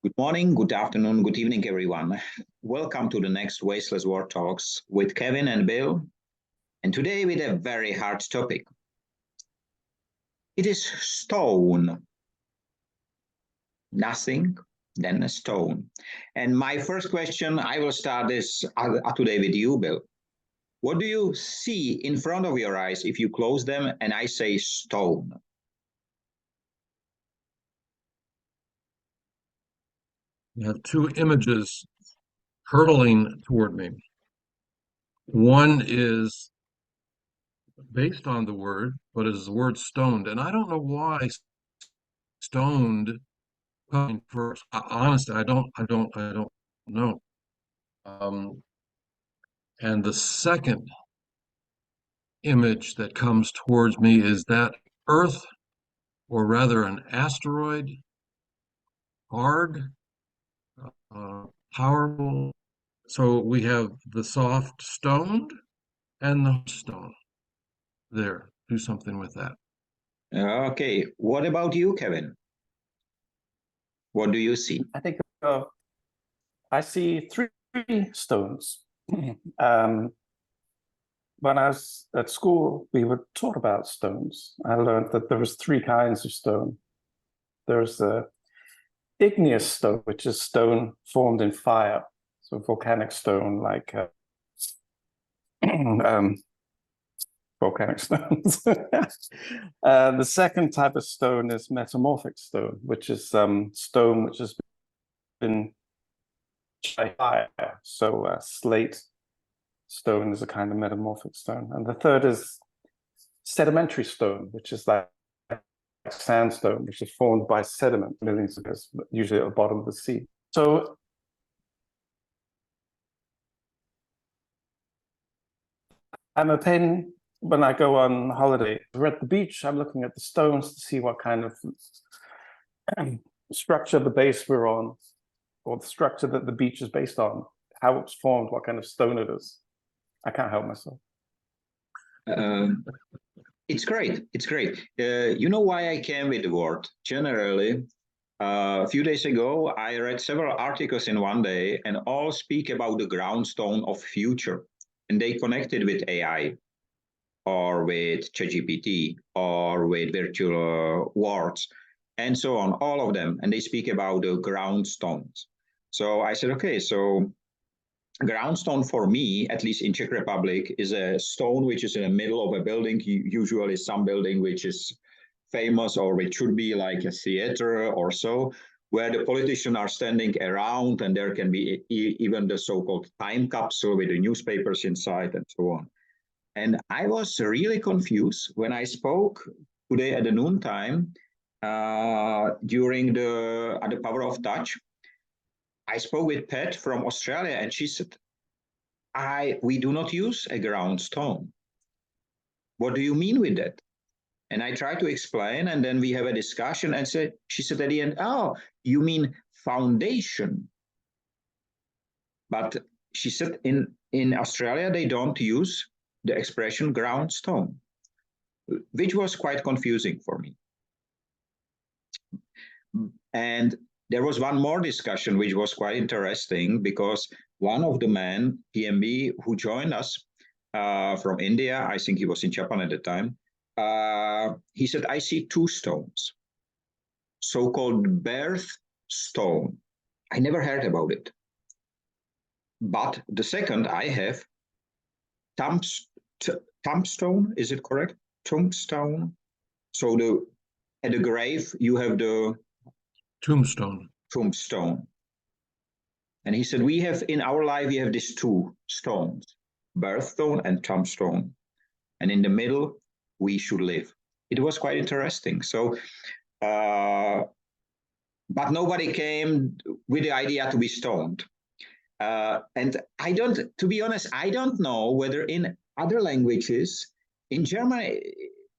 Good morning, good afternoon, good evening, everyone. Welcome to the next Wasteless World Talks with Kevin and Bill. And today with a very hard topic. It is stone. Nothing than a stone. And my first question, I will start this today with you, Bill. What do you see in front of your eyes if you close them and I say stone? You have two images hurtling toward me. One is based on the word, but is the word stoned. And I don't know why stoned coming first. Honestly, I don't know. And the second image that comes towards me is that Earth, or rather an asteroid, hard, powerful. So we have the soft stoned and the stone. There, do something with that. Okay, what about you, Kevin? What do you see? I think I see three stones. When I was at school, we were taught about stones. I learned that there was three kinds of stone. There's the igneous stone, which is stone formed in fire, so volcanic stone, like volcanic stones. The second type of stone is metamorphic stone, which is stone which has been by fire. So slate stone is a kind of metamorphic stone. And the third is sedimentary stone, which is like sandstone, which is formed by sediment millions of years, usually at the bottom of the sea. So I'm a pain when I go on holiday. We're at the beach, I'm looking at the stones to see what kind of structure the base we're on, or the structure that the beach is based on, how it's formed, what kind of stone it is. I can't help myself. It's great. It's great. You know why I came with the word? Generally, a few days ago, I read several articles in one day and all speak about the groundstone of future. And they connected with AI or with ChatGPT or with virtual worlds and so on, all of them. And they speak about the groundstones. So I said, okay, so groundstone for me, at least in Czech Republic, is a stone which is in the middle of a building, usually some building which is famous or which should be like a theater or so, where the politicians are standing around and there can be even the so-called time capsule with the newspapers inside and so on. And I was really confused when I spoke today at the noontime during the Power of Touch. I spoke with Pat from Australia and she said, we do not use a ground stone. What do you mean with that? And I tried to explain, and then we have a discussion and she said at the end, oh, you mean foundation. But she said in Australia, they don't use the expression ground stone, which was quite confusing for me. And there was one more discussion, which was quite interesting because one of the men, PMB, who joined us from India, I think he was in Japan at the time, he said, I see two stones, so-called birth stone. I never heard about it. But the second I have, tombstone, is it correct? Tombstone. So at the grave, you have the tombstone. Tombstone. And he said, we have in our life, we have these two stones, birthstone and tombstone. And in the middle, we should live. It was quite interesting. So, but nobody came with the idea to be stoned. And I don't, to be honest, I don't know whether in other languages, in German,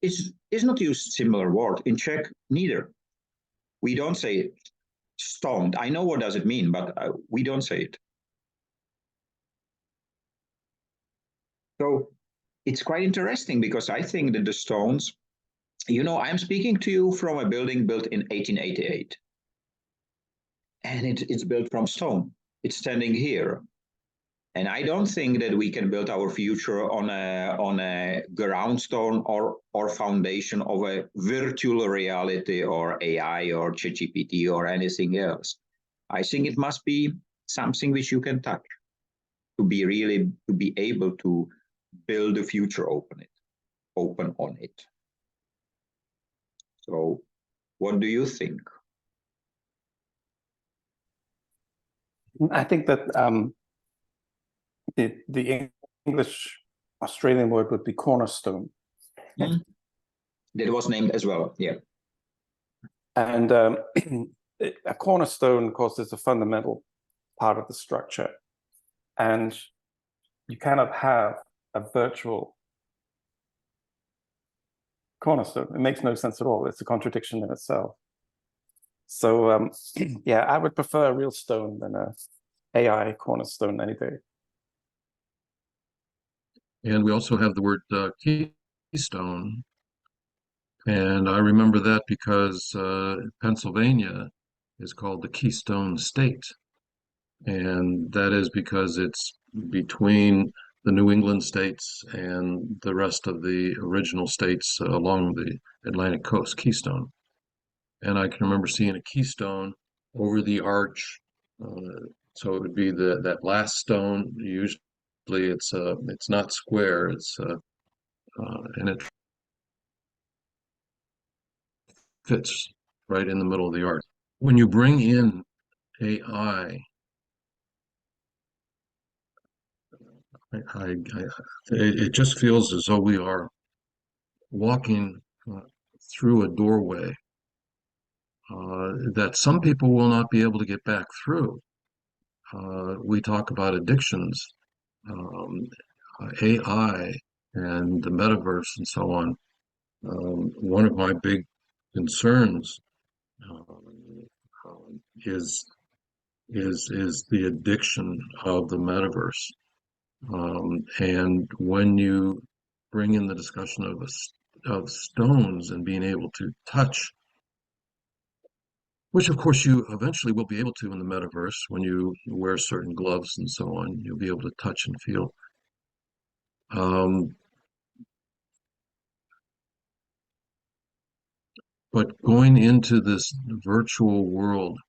is not used similar word. In Czech, neither. We don't say stoned. I know what does it mean, but we don't say it. So it's quite interesting because I think that the stones, you know, I'm speaking to you from a building built in 1888. and it's built from stone. It's standing here. And I don't think that we can build our future on a ground stone or foundation of a virtual reality or AI or ChatGPT or anything else. I think it must be something which you can touch to be able to build a future open on it. So what do you think? I think that the English Australian word would be cornerstone. Mm. That was named as well, yeah. And a cornerstone, of course, is a fundamental part of the structure. And you cannot have a virtual cornerstone. It makes no sense at all. It's a contradiction in itself. So yeah, I would prefer a real stone than a AI cornerstone any day. And we also have the word keystone. And I remember that because Pennsylvania is called the Keystone State. And that is because it's between the New England states and the rest of the original states along the Atlantic coast, Keystone. And I can remember seeing a keystone over the arch. So it would be that last stone. Usually it's not square. And it fits right in the middle of the arch. When you bring in AI, it just feels as though we are walking through a doorway that some people will not be able to get back through. We talk about addictions, AI, and the metaverse, and so on. One of my big concerns is the addiction of the metaverse. And when you bring in the discussion of stones and being able to touch, which of course you eventually will be able to in the metaverse when you wear certain gloves and so on, you'll be able to touch and feel. But going into this virtual world,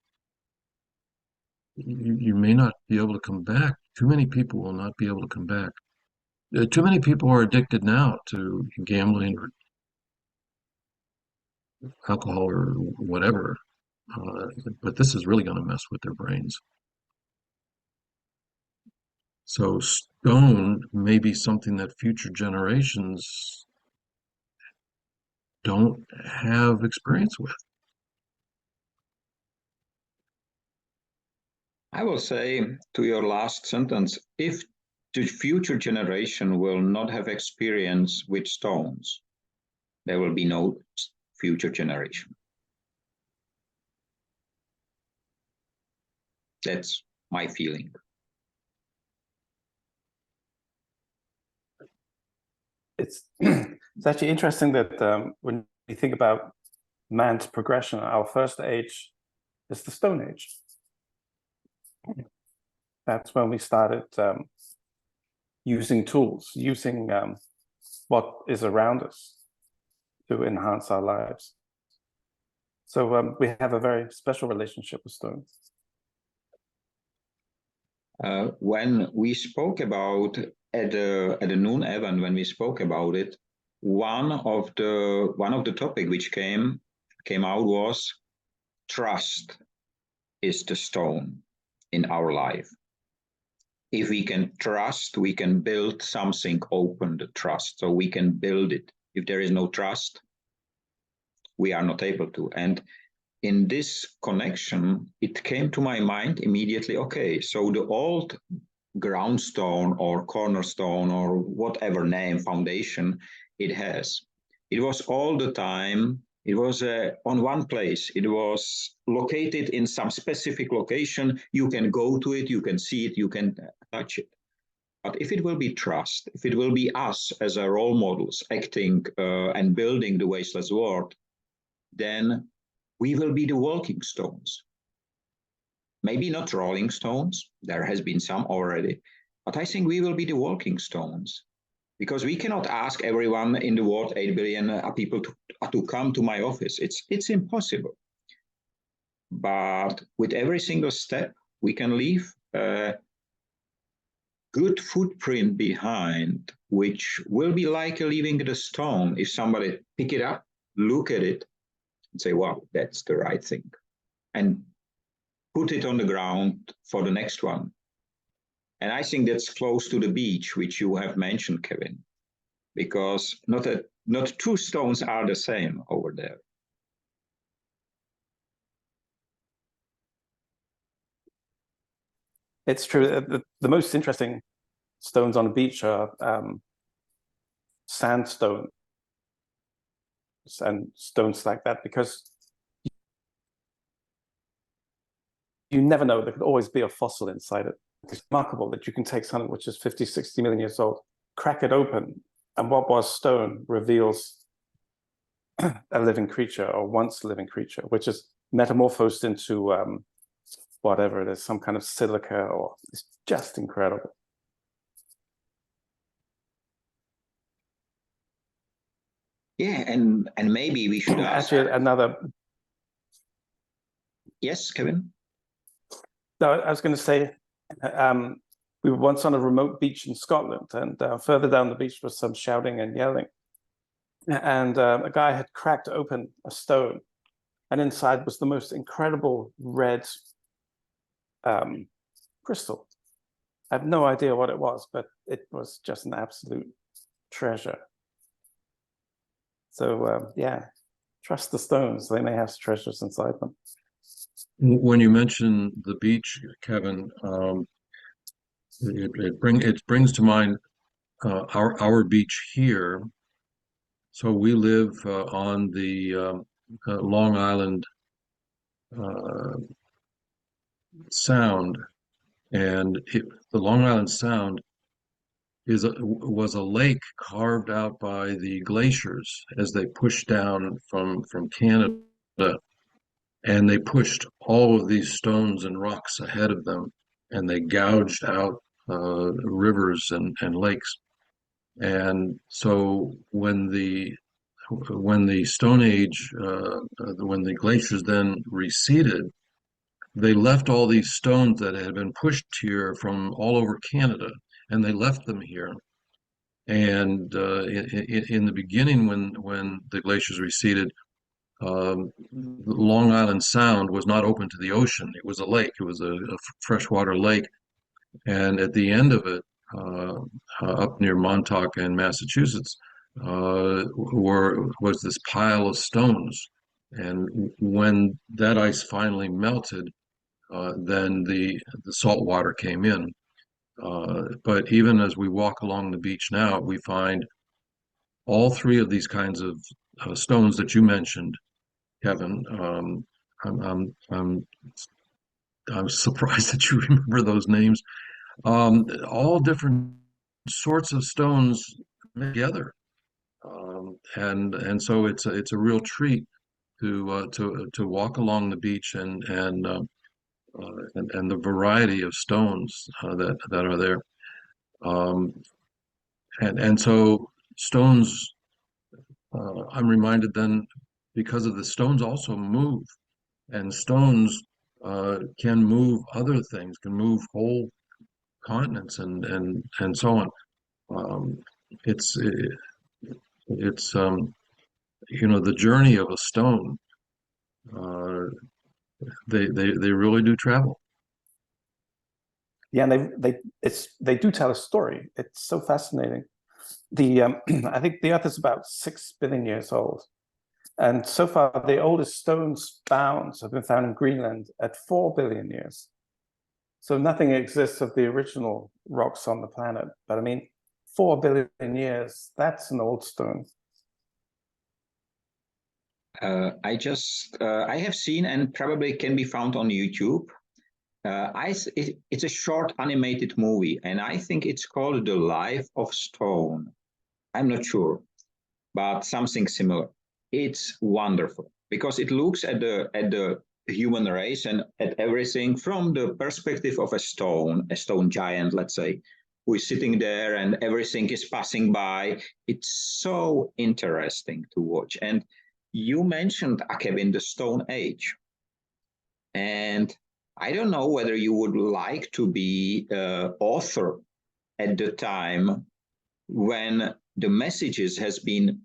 you may not be able to come back. Too many people will not be able to come back. Too many people are addicted now to gambling or alcohol or whatever. But this is really going to mess with their brains. So stone may be something that future generations don't have experience with. I will say to your last sentence, if the future generation will not have experience with stones, there will be no future generation. That's my feeling. It's actually interesting that when you think about man's progression, our first age is the Stone Age. That's when we started using tools, using what is around us to enhance our lives. So we have a very special relationship with stones. When we spoke about at the noon event, when we spoke about it, one of the topic which came out was trust is the stone in our life. If we can trust, we can build something, open the trust, so we can build it. If there is no trust, we are not able to. And in this connection, it came to my mind immediately, okay, so the old ground stone or cornerstone or whatever name, foundation it has, it was all the time, it was on one place, it was located in some specific location, you can go to it, you can see it, you can touch it. But if it will be trust, if it will be us as a role models acting and building the wasteless world, then we will be the walking stones. maybe not rolling stones, there has been some already, but I think we will be the walking stones, because we cannot ask everyone in the world, 8 billion people, to come to my office. It's impossible. But with every single step, we can leave a good footprint behind, which will be like leaving the stone. If somebody pick it up, look at it, and say, wow, that's the right thing, and put it on the ground for the next one. And I think that's close to the beach, which you have mentioned, Kevin, because not two stones are the same over there. It's true. The most interesting stones on the beach are sandstone and stones like that, because you never know. There could always be a fossil inside it. It's remarkable that you can take something which is 50, 60 million years old, crack it open, and what was stone reveals a living creature, or once living creature, which is metamorphosed into whatever it is, some kind of silica, or it's just incredible. Yeah, and maybe we should ask. Actually, another. Yes, Kevin? No, I was going to say, we were once on a remote beach in Scotland, and further down the beach was some shouting and yelling. And a guy had cracked open a stone, and inside was the most incredible red crystal. I have no idea what it was, but it was just an absolute treasure. So yeah, trust the stones. They may have treasures inside them. When you mention the beach, Kevin, it brings to mind our beach here. So we live on the Long Island Sound, and the Long Island Sound was a lake carved out by the glaciers as they pushed down from Canada, and they pushed all of these stones and rocks ahead of them, and they gouged out rivers and lakes. And so when the Stone Age, when the glaciers then receded, they left all these stones that had been pushed here from all over Canada, and they left them here. And in the beginning, when the glaciers receded, Long Island Sound was not open to the ocean. It was a lake. It was a freshwater lake. And at the end of it, up near Montauk in Massachusetts, was this pile of stones. And when that ice finally melted, then the salt water came in. But even as we walk along the beach now, we find all three of these kinds of stones that you mentioned, Kevin. I'm surprised that you remember those names. All different sorts of stones together, and so it's a real treat to walk along the beach and the variety of stones that are there, and so stones. I'm reminded then, because of the stones also move, and stones can move other things, can move whole continents and so on. It's the journey of a stone. They really do travel. Yeah, and they do tell a story. It's so fascinating. I think the Earth is about 6 billion years old, and so far the oldest stones found have been found in Greenland at 4 billion years. So nothing exists of the original rocks on the planet. But I mean, 4 billion years, that's an old stone. I have seen, and probably can be found on YouTube. It's a short animated movie, and I think it's called The Life of Stone. I'm not sure, but something similar. It's wonderful because it looks at the human race and at everything from the perspective of a stone giant, let's say, who is sitting there and everything is passing by. It's so interesting to watch. And you mentioned, Akevin, the Stone Age. And I don't know whether you would like to be an author at the time when the messages has been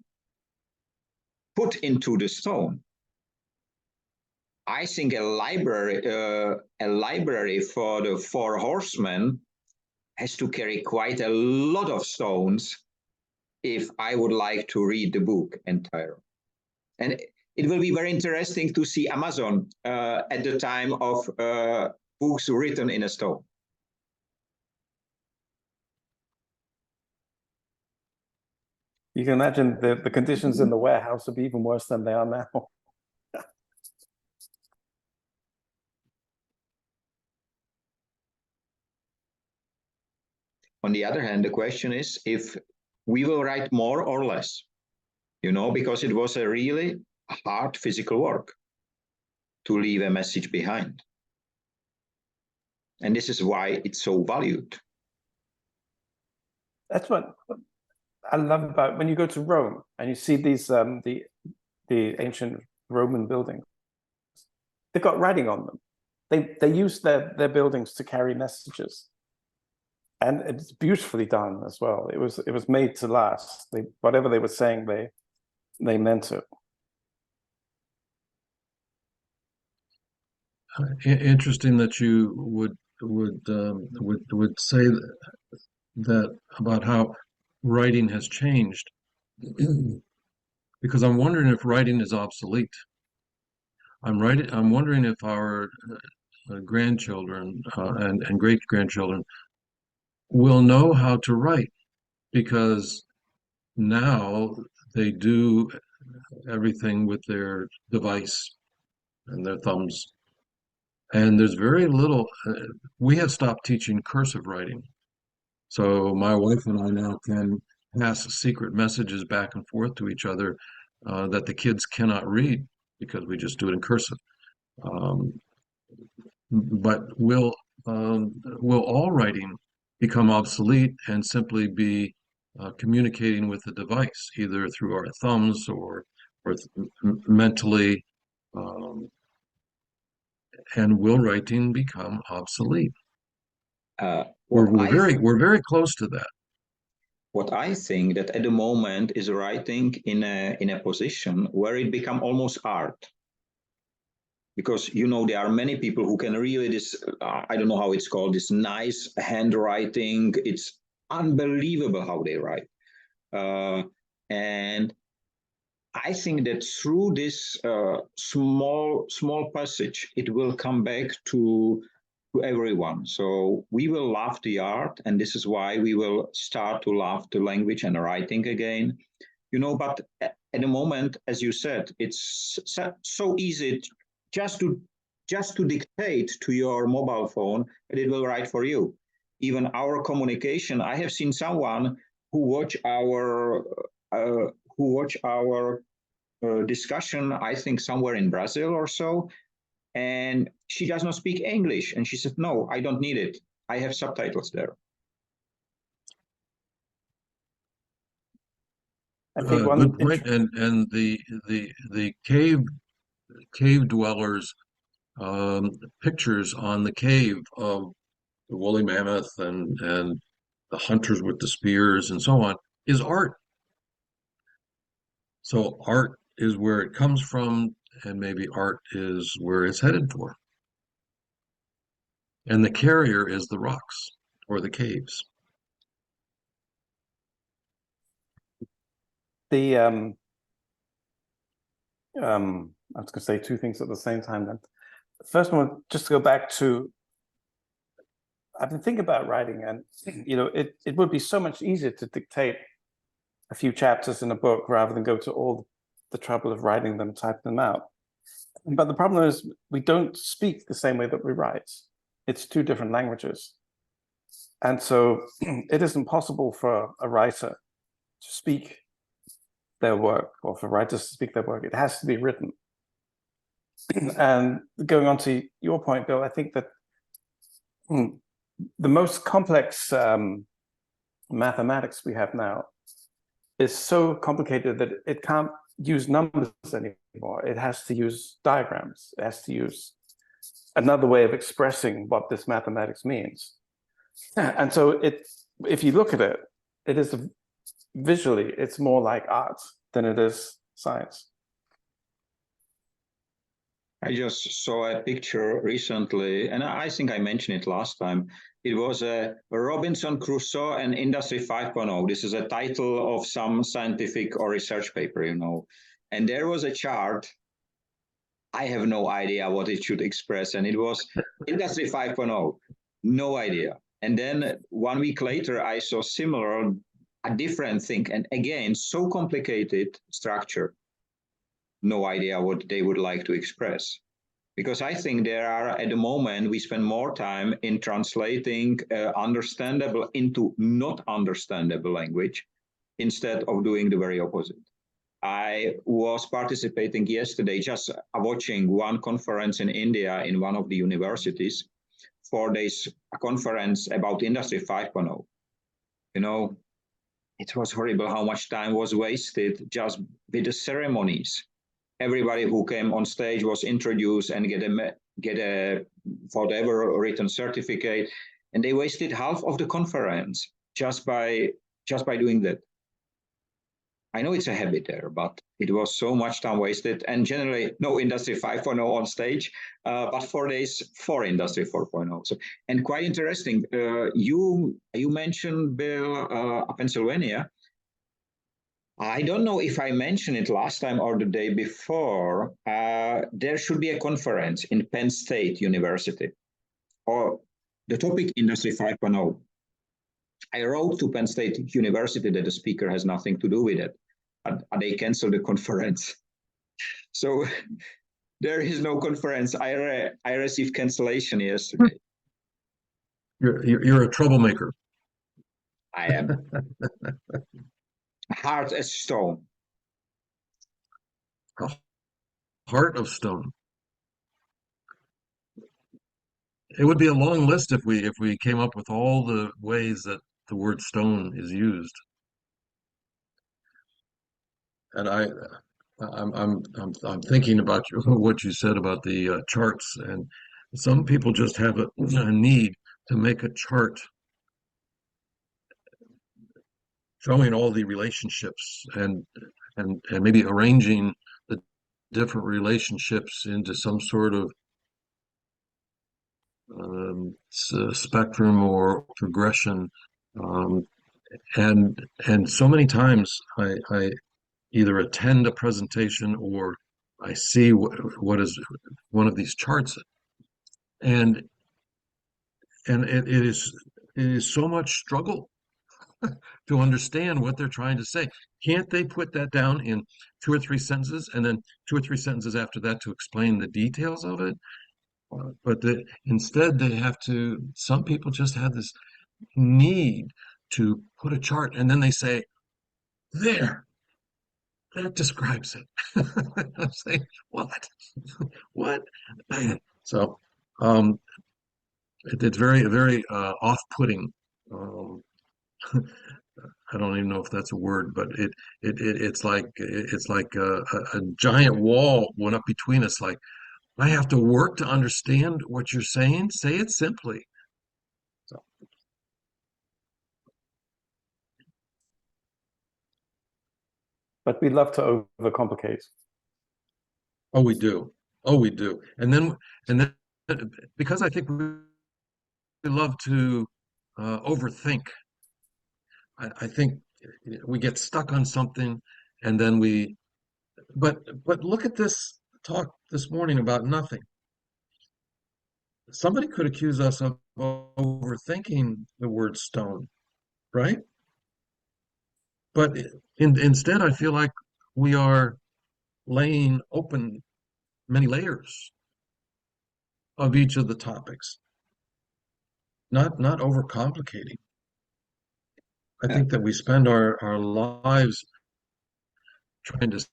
put into the stone. I think a library for the Four Horsemen has to carry quite a lot of stones if I would like to read the book entire. And it will be very interesting to see Amazon at the time of books written in a stone. You can imagine the conditions in the warehouse would be even worse than they are now. On the other hand, the question is if we will write more or less, you know, because it was a really hard physical work to leave a message behind. And this is why it's so valued. That's what I love about when you go to Rome and you see these the ancient Roman buildings. They've got writing on them. They use their buildings to carry messages, and it's beautifully done as well. It was made to last. Whatever they were saying, they meant it. Interesting that you would say that about how writing has changed, because I'm wondering if writing is obsolete. I'm wondering if our grandchildren and great grandchildren will know how to write, because now they do everything with their device and their thumbs. And there's very little, we have stopped teaching cursive writing. So my wife and I now can pass secret messages back and forth to each other that the kids cannot read because we just do it in cursive. But will all writing become obsolete and simply be communicating with the device, either through our thumbs or mentally? And will writing become obsolete? We're very close to that. What I think that at the moment is writing in a position where it become almost art. Because, you know, there are many people who can really I don't know how it's called, this nice handwriting. It's unbelievable how they write. And I think that through this small passage, it will come back to everyone. So we will love the art, and this is why we will start to love the language and writing again. You know, but at the moment, as you said, it's so easy just to dictate to your mobile phone, and it will write for you. Even our communication, I have seen someone who watch our discussion, I think somewhere in Brazil or so, and she does not speak English. And she said, no, I don't need it. I have subtitles there. I think good point. And the cave dwellers pictures on the cave of the woolly mammoth and the hunters with the spears and so on is art. So art is where it comes from, and maybe art is where it's headed for. And the carrier is the rocks or the caves. I was going to say two things at the same time then. The first one, just to go back to, I've been thinking about writing, and you know, it would be so much easier to dictate a few chapters in a book rather than go to all the trouble of writing them, typing them out. But the problem is we don't speak the same way that we write. It's two different languages. And so it isn't possible for a writer to speak their work, or for writers to speak their work. It has to be written. And going on to your point, Bill, I think that the most complex mathematics we have now is so complicated that it can't use numbers anymore. It has to use diagrams. It has to use another way of expressing what this mathematics means. And so if you look at it, it is visually, it's more like art than it is science. I just saw a picture recently, and I think I mentioned it last time. It was a Robinson Crusoe and Industry 5.0. This is a title of some scientific or research paper, you know. And there was a chart. I have no idea what it should express. And it was Industry 5.0. No idea. And then 1 week later, I saw similar, a different thing. And again, so complicated structure. No idea what they would like to express. Because I think there are, at the moment, we spend more time in translating understandable into not understandable language instead of doing the very opposite. I was participating yesterday, just watching one conference in India in one of the universities, 4 days conference about Industry 5.0. You know, it was horrible how much time was wasted just with the ceremonies. Everybody who came on stage was introduced and get a whatever written certificate, and they wasted half of the conference just by doing that. I know it's a habit there, but it was so much time wasted, and generally no Industry 5.0 on stage, but 4 days for Industry 4.0. So, and quite interesting. You mentioned, Bill, Pennsylvania. I don't know if I mentioned it last time or the day before. There should be a conference in Penn State University, or the topic Industry 5.0. I wrote to Penn State University that the speaker has nothing to do with it. They canceled the conference. So there is no conference. I received cancellation yesterday. You're a troublemaker. I am. Hard as stone. Heart of stone. It would be a long list if we came up with all the ways that the word stone is used. And I'm thinking about what you said about the charts, and some people just have a need to make a chart showing all the relationships and maybe arranging the different relationships into some sort of spectrum or progression. And so many times I either attend a presentation or I see what is one of these charts, and it is so much struggle to understand what they're trying to say. Can't they put that down in 2 or 3 sentences and then 2 or 3 sentences after that to explain the details of it? But instead they have to, some people just have this need to put a chart and then they say, there, that describes it. I'm saying, what? What? So it's very, very off-putting. I don't even know if that's a word, but it's like a giant wall went up between us. Like, I have to work to understand what you're saying. Say it simply. So, But we love to overcomplicate. oh, we do. Oh, we do. And then because I think we love to overthink. I think we get stuck on something, and then but look at this talk this morning about nothing. Somebody could accuse us of overthinking the word stone, right? But instead, I feel like we are laying open many layers of each of the topics, not overcomplicating. I think that we spend our lives trying to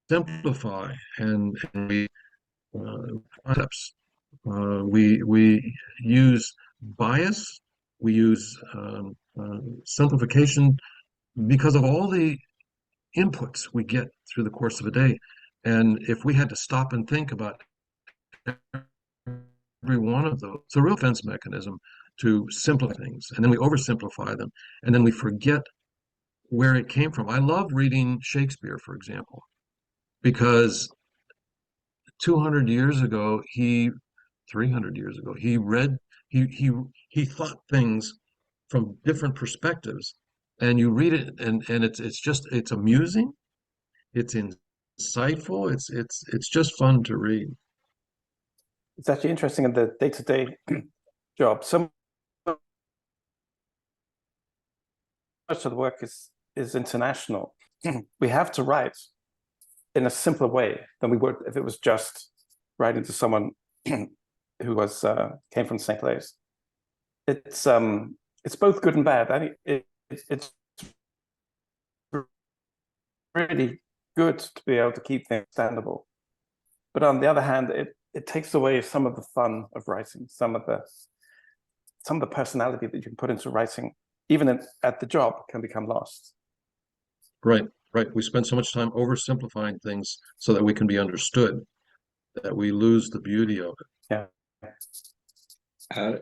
simplify and we concepts. We use bias, we use simplification because of all the inputs we get through the course of a day. And if we had to stop and think about every one of those, it's a real defense mechanism to simplify things. And then we oversimplify them. And then we forget where it came from. I love reading Shakespeare, for example, because 200 years ago, 300 years ago, he thought things from different perspectives. And you read it and it's amusing, it's insightful, it's just fun to read. It's actually interesting in the day-to-day job. So much of the work is international. We have to write in a simpler way than we would if it was just writing to someone who was came from the same place. It's both good and bad. I think it's really good to be able to keep things understandable, but on the other hand, it takes away some of the fun of writing, some of the personality that you can put into writing, even at the job, can become lost. Right, right. We spend so much time oversimplifying things so that we can be understood that we lose the beauty of it. Yeah.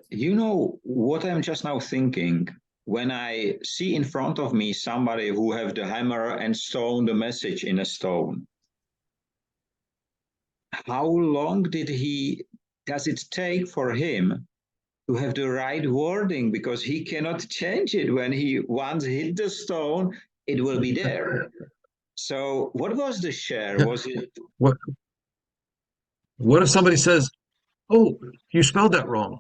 You know what I'm just now thinking? When I see in front of me somebody who have the hammer and stone the message in a stone, how long does it take for him to have the right wording? Because he cannot change it. When he once hit the stone, it will be there. So what was the share? Was it What if somebody says, "Oh, you spelled that wrong"?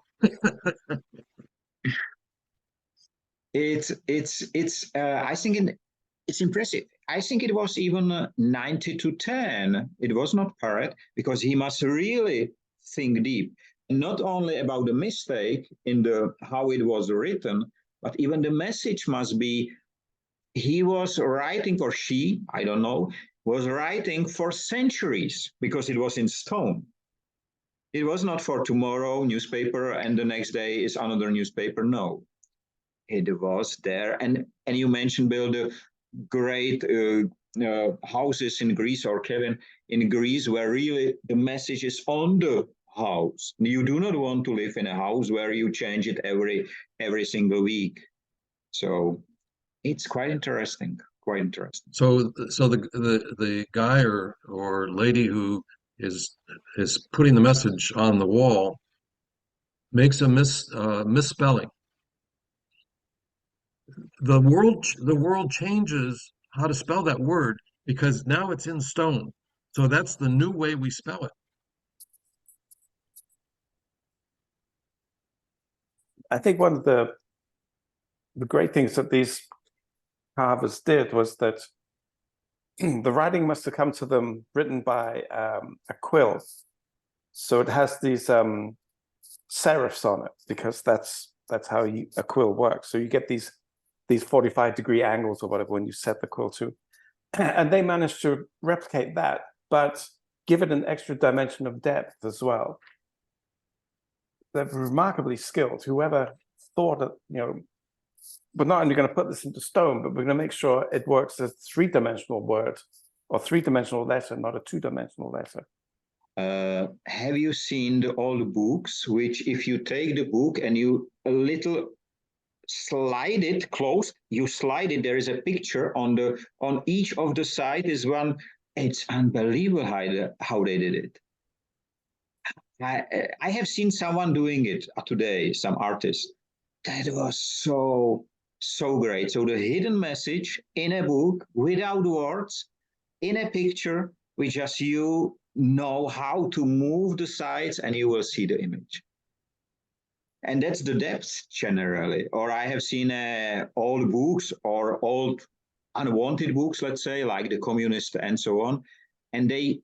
I think it's impressive. I think it was even 90-10. It was not Parrot, because he must really think deep, not only about the mistake in the how it was written, but even the message must be. He was writing, or she, I don't know, was writing for centuries because it was in stone. It was not for tomorrow newspaper and the next day is another newspaper. No, it was there. And you mentioned, Bill, the great houses in Greece, or Kevin, in Greece, where really the message is on the house. You do not want to live in a house where you change it every single week. So it's quite interesting. Quite interesting. So the guy or lady who is putting the message on the wall makes a misspelling. The world changes how to spell that word because now it's in stone. So that's the new way we spell it. I think one of the great things that these carvers did was that the writing must have come to them written by a quill. So it has these serifs on it, because that's how a quill works. So you get these 45-degree angles or whatever when you set the quill to. And they managed to replicate that, but give it an extra dimension of depth as well. They're remarkably skilled. Whoever thought that, we're not only going to put this into stone, but we're going to make sure it works as a three-dimensional word or three-dimensional letter, not a two-dimensional letter. Have you seen the old books, which if you take the book and you a little slide it close, you slide it, there is a picture on each of the side is one. It's unbelievable how they did it. I have seen someone doing it today, some artist. That was so great. So the hidden message in a book without words, in a picture, with just you know how to move the sides and you will see the image. And that's the depth generally. Or I have seen old books or old unwanted books, let's say, like the Communist and so on, and they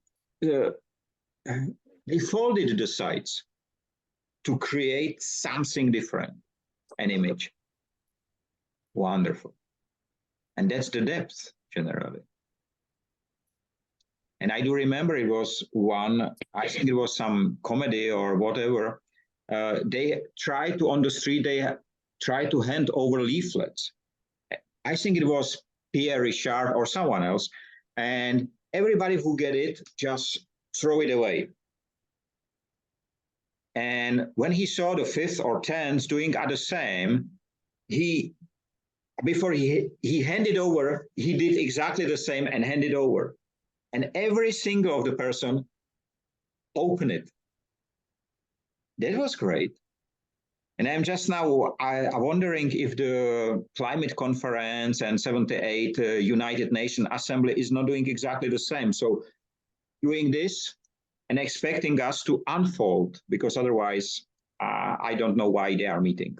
folded the sides to create something different, an image. Wonderful. And that's the depth generally. And I do remember it was one, I think it was some comedy or whatever. They tried to, on the street, they tried to hand over leaflets. I think it was Pierre Richard or someone else. And everybody who get it, just throw it away. And when he saw the fifth or tenth doing the same, before he handed over, he did exactly the same and handed over. And every single of the person opened it. That was great. And I'm just now I'm wondering if the climate conference and 78 United Nations Assembly is not doing exactly the same. So doing this and expecting us to unfold, because otherwise I don't know why they are meeting.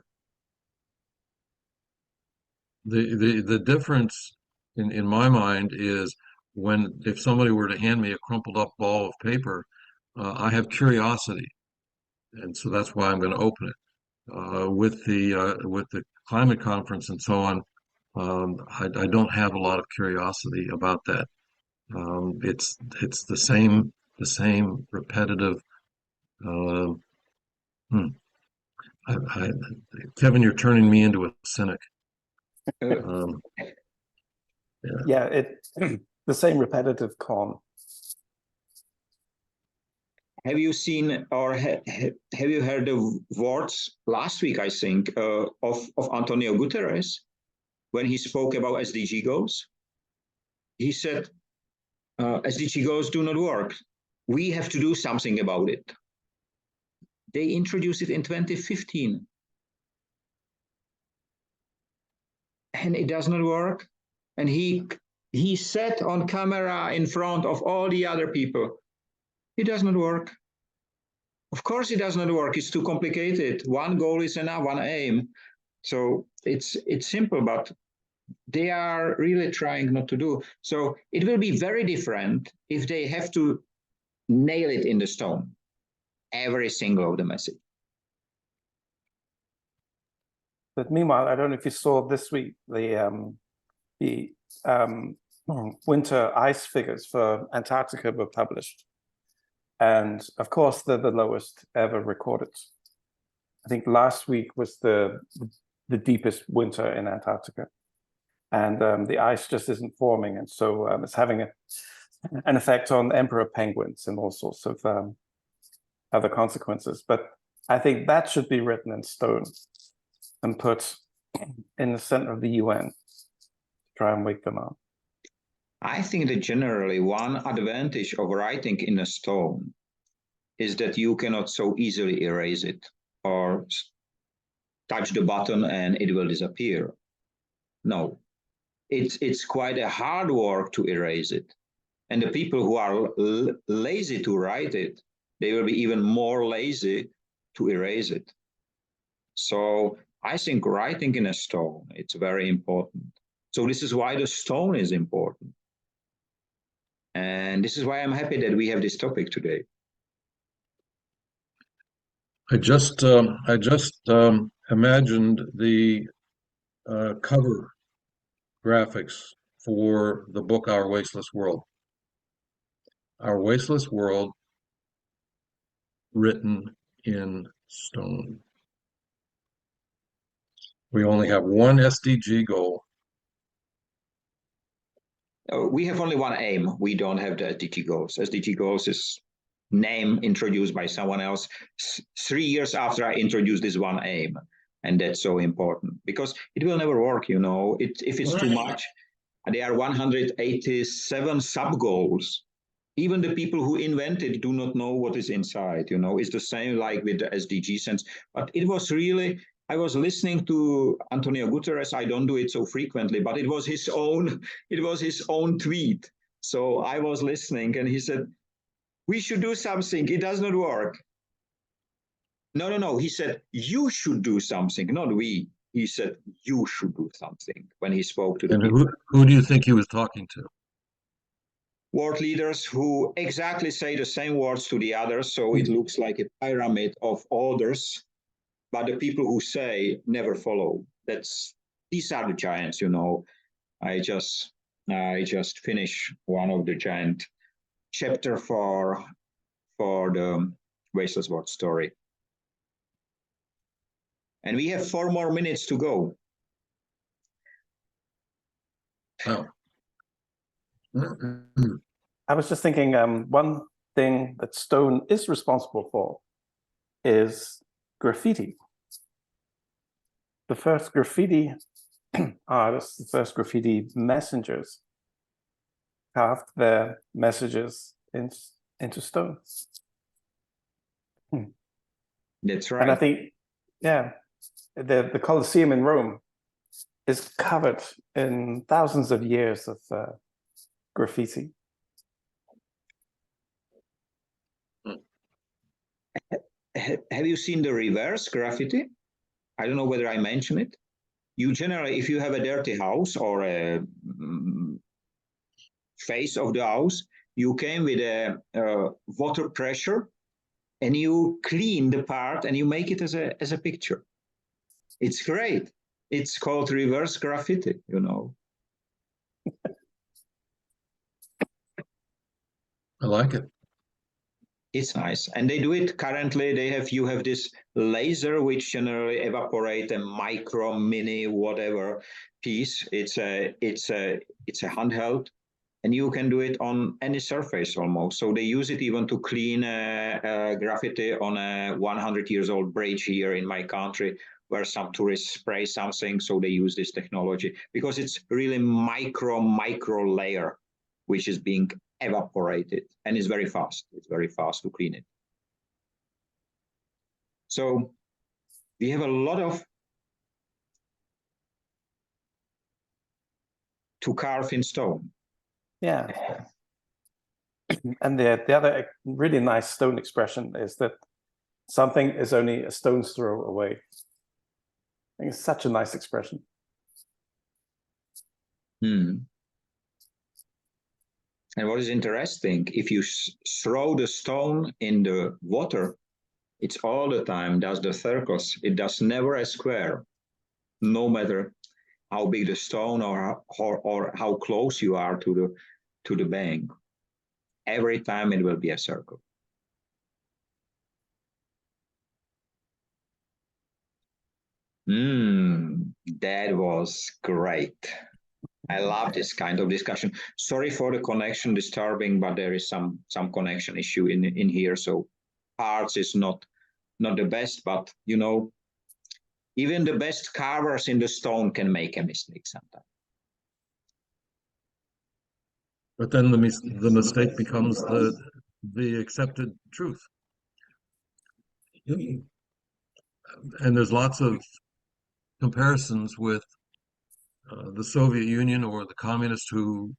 The difference in my mind is if somebody were to hand me a crumpled up ball of paper, I have curiosity, and so that's why I'm going to open it. With the climate conference and so on, I don't have a lot of curiosity about that. It's the same repetitive. Kevin, you're turning me into a cynic. Yeah, the same repetitive con. Have you seen or have you heard the words last week, I think, of Antonio Guterres when he spoke about SDG goals? He said, SDG goals do not work. We have to do something about it. They introduced it in 2015. And it does not work. And he said on camera in front of all the other people, it does not work. Of course it does not work. It's too complicated. One goal is enough, one aim. So it's simple, but they are really trying not to do. So it will be very different if they have to nail it in the stone, every single of the message. But meanwhile, I don't know if you saw this week the winter ice figures for Antarctica were published. And of course, they're the lowest ever recorded. I think last week was the deepest winter in Antarctica. And the ice just isn't forming. And so it's having an effect on emperor penguins and all sorts of other consequences. But I think that should be written in stone and put in the center of the UN to try and wake them up. I think that generally one advantage of writing in a stone is that you cannot so easily erase it or touch the button and it will disappear. No, it's quite a hard work to erase it. And the people who are lazy to write it, they will be even more lazy to erase it. So I think writing in a stone, it's very important. So this is why the stone is important. And this is why I'm happy that we have this topic today. I just imagined the cover graphics for the book Our Wasteless World. Our Wasteless World written in stone. We only have one SDG goal. We have only one aim. We don't have the SDG goals. SDG goals is name introduced by someone else 3 years after I introduced this one aim. And that's so important because it will never work, you know. If it's too much, there are 187 sub-goals. Even the people who invented do not know what is inside, you know. It's the same like with the SDG sense. But it was really, I was listening to Antonio Guterres. I don't do it so frequently, but it was his own tweet. So I was listening and he said, we should do something. It does not work. No. He said, you should do something, not we. He said, you should do something when he spoke to the people. Who do you think he was talking to? World leaders who exactly say the same words to the others. So it looks like a pyramid of orders, but the people who say never follow. These are the giants, you know. I just finished one of the giant chapter for the Wasteless World story. And we have 4 more minutes to go. Oh. I was just thinking, one thing that stone is responsible for is graffiti. The first graffiti artists, the first graffiti messengers carved their messages into stone. That's right. And I think, yeah, the Colosseum in Rome is covered in thousands of years of graffiti. Have you seen the reverse graffiti? I don't know whether I mentioned it. You generally, if you have a dirty house or a face of the house, you came with a water pressure and you clean the part and you make it as a picture. It's great. It's called reverse graffiti, you know. I like it. It's nice. And they do it currently. You have this laser which generally evaporate a micro, mini, whatever piece. It's a handheld, and you can do it on any surface almost. So they use it even to clean graffiti on a 100 years old bridge here in my country, where some tourists spray something. So they use this technology because it's really micro layer, which is being evaporated, and it's very fast. It's very fast to clean it. So we have a lot of to carve in stone. Yeah. And the other really nice stone expression is that something is only a stone's throw away. I think it's such a nice expression. And what is interesting, if you throw the stone in the water, it's all the time does the circles. It does never a square, no matter how big the stone or how close you are to the bank. Every time it will be a circle. That was great. I love this kind of discussion. Sorry for the connection disturbing, but there is some connection issue in here. So parts is not the best, but you know, even the best carvers in the stone can make a mistake sometimes. But then the mistake becomes the accepted truth. And there's lots of comparisons with the Soviet Union or the communists who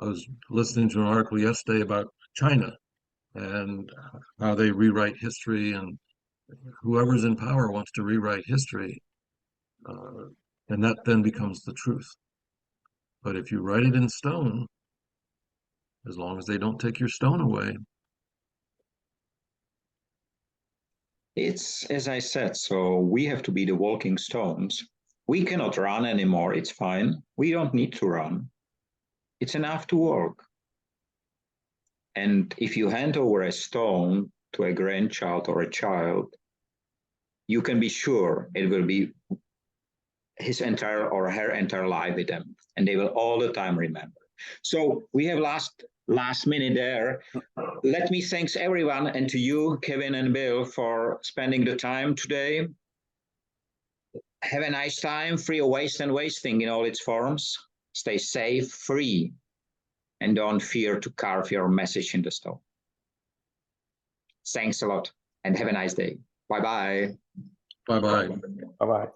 I was listening to an article yesterday about China and how they rewrite history, and whoever's in power wants to rewrite history, and that then becomes the truth. But if you write it in stone, as long as they don't take your stone away. It's, as I said, so we have to be the walking stones. We cannot run anymore. It's fine. We don't need to run. It's enough to walk. And if you hand over a stone to a grandchild or a child, you can be sure it will be his entire or her entire life with them, and they will all the time remember. So we have last minute there. Let me thank everyone, and to you, Kevin and Bill, for spending the time today. Have a nice time, free of waste and wasting in all its forms. Stay safe, free, and don't fear to carve your message in the stone. Thanks a lot, and have a nice day. Bye-bye. Bye-bye. Bye-bye.